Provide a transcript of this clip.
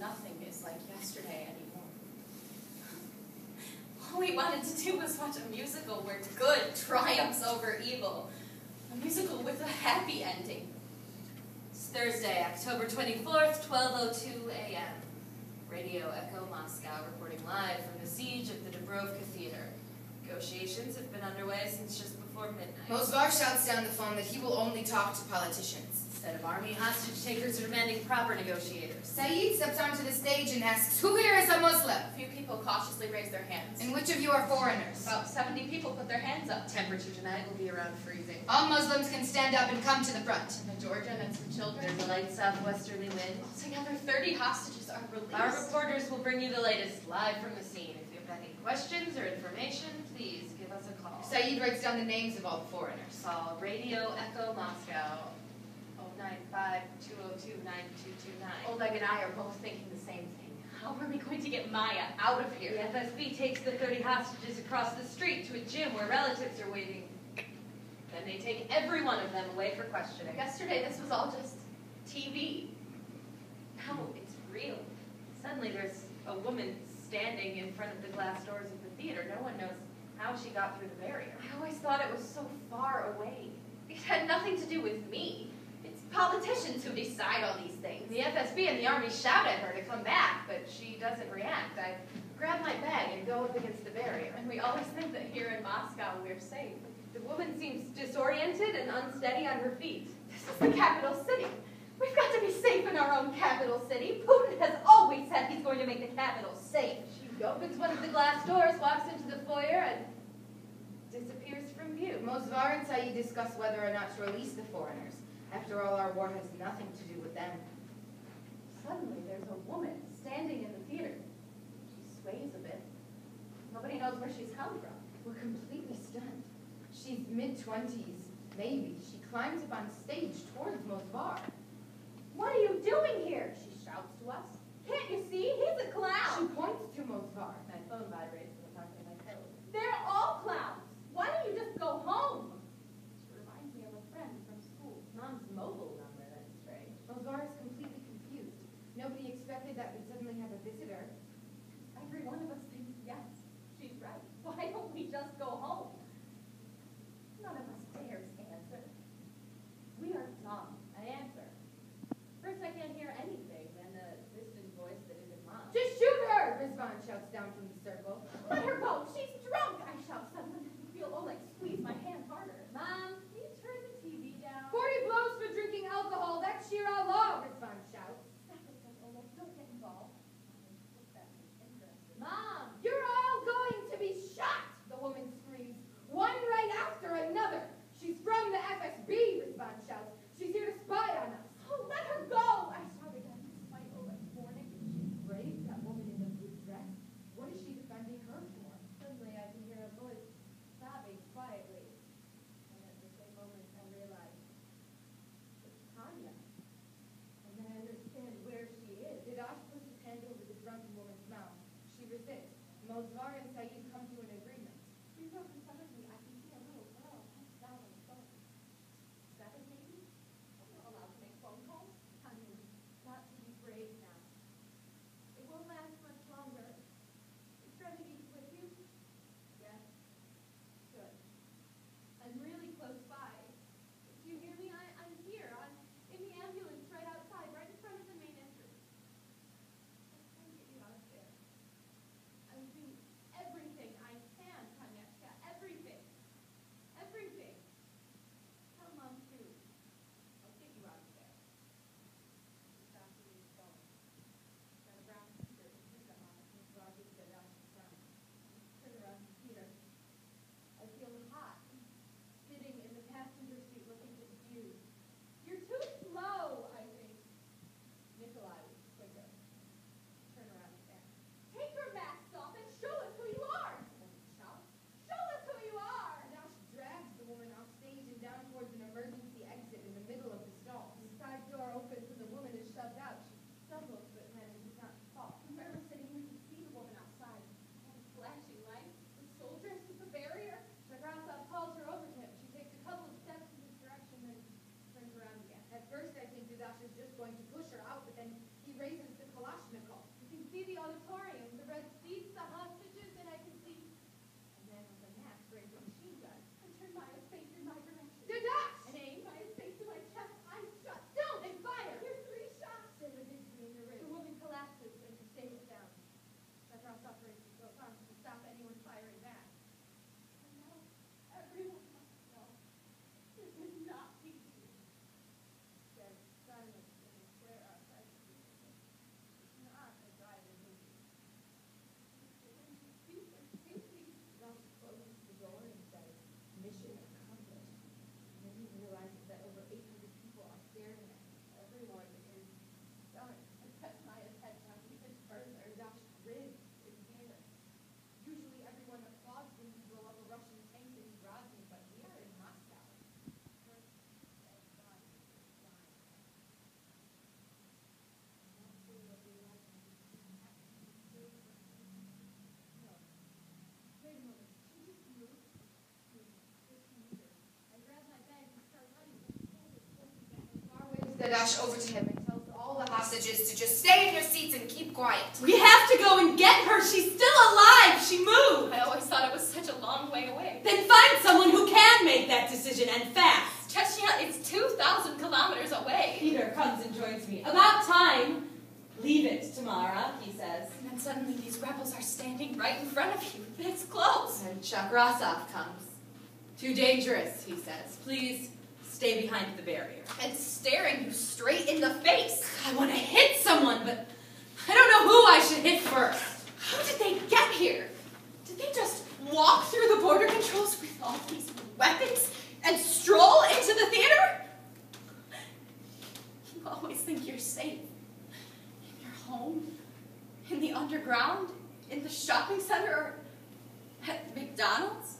nothing is like yesterday anymore. All we wanted to do was watch a musical where good triumphs over evil. A musical with a happy ending. It's Thursday, October 24th, 12:02 a.m. Radio Echo Moscow reporting live from the siege of the Dubrovka Theater. Negotiations have been underway since just before midnight. Mosvar shouts down the phone that he will only talk to politicians. Instead of army hostage takers are demanding proper negotiators. Saeed steps onto the stage and asks, "Who here is a Muslim?" A few people cautiously raise their hands. "And which of you are foreigners?" About 70 people put their hands up. Temperature tonight will be around freezing. "All Muslims can stand up and come to the front." A Georgian and some children. There's a light southwesterly wind. Altogether, 30 hostages are released. Our reporters will bring you the latest live from the scene. If you have any questions or information, please give us a call. Saeed writes down the names of all the foreigners. Call Radio Echo Moscow 095-202-9229. Oleg and I are both thinking the same thing. How are we going to get Maya out of here? The FSB takes the 30 hostages across the street to a gym where relatives are waiting. Then they take every one of them away for questioning. Yesterday, this was all just TV. Now it's real. Suddenly there's a woman standing in front of the glass doors of the theater. No one knows how she got through the barrier. I always thought it was so far away. It had nothing to do with me. It's politicians who decide all these things. The FSB and the army shout at her to come back, but she doesn't react. I grab my bag and go up against the barrier. And we always think that here in Moscow we're safe. The woman seems disoriented and unsteady on her feet. This is the capital city. We've got to be safe in our own capital city. Putin has always said he's going to make the capital safe. She opens one of the glass doors, walks into the foyer, and disappears from view. Mosvar and Saeed discuss whether or not to release the foreigners. After all, our war has nothing to do with them. Suddenly, there's a woman standing in the theater. She sways a bit. Nobody knows where she's come from. We're completely stunned. She's mid-20s, maybe. She climbs up on stage towards Mosvar. "What are you doing here?" she shouts to us. "Can't you see? He's a clown." She points to Mosvar. My phone vibrates in the pocket of my coat. "They're all clowns. Why don't you just go home?" She reminds me of a friend from school. Mom's mobile number, that's strange. Mosvar is completely confused. Nobody expected that we'd suddenly have a visitor. Every one of us thinks, yes, she's right. Why don't we just go home? None of us dares answer. We are dumb. I answer. First I can't hear anything, then a distant voice that isn't mine. "Just shoot her!" Rizvan shouts down from the circle. "Let her go! She's drunk!" I shout suddenly. I feel Oleg squeeze my hand harder. Mom, can you turn the TV down? 40 blows for drinking alcohol. That's Shira law, Rizvan shouts. Stop it, says Oleg. Don't get involved. Mom! "You're all going to be shot!" the woman screams. "One right after another. She's from the FSB, Rizvan shouts. "She's here to spy on us." Oh, let her go! I shout again, despite Oleg's warning. She's brave, that woman in the blue dress. What is she defending her for? Suddenly I can hear a voice sobbing quietly. And at the same moment I realize it's Tanya. And then I understand where she is. Didash puts his hand over the drunken woman's mouth. She resists. Mosvar and Saeed come to an agreement. Please don't suddenly. I can see a little girl passed out on the phone. 7, maybe? I'm not allowed to make phone calls. Tanya, you've got to be brave now. It won't last much longer. Is Remedy with you? Yes. Good. I'm really close by. Do you hear me? I'm here. I'm in the ambulance right outside, right in front of the main entrance. I'm trying to get you out of there. I would do everything They dash over to him and tells all the hostages to just stay in your seats and keep quiet. We have to go and get her. She's still alive. She moved. I always thought it was such a long way away. Then find someone who can make that decision, and fast. Chechnya is 2,000 kilometers away. Peter comes and joins me. About time. Leave it, Tamara, he says. And then suddenly these rebels are standing right in front of you, this close. And Chakrasov comes. Too dangerous, he says. Please stay behind the barrier. And staring you straight in the face. I want to hit someone, but I don't know who I should hit first. How did they get here? Did they just walk through the border controls with all these weapons and stroll into the theater? You always think you're safe. In your home, in the underground, in the shopping center, or at McDonald's.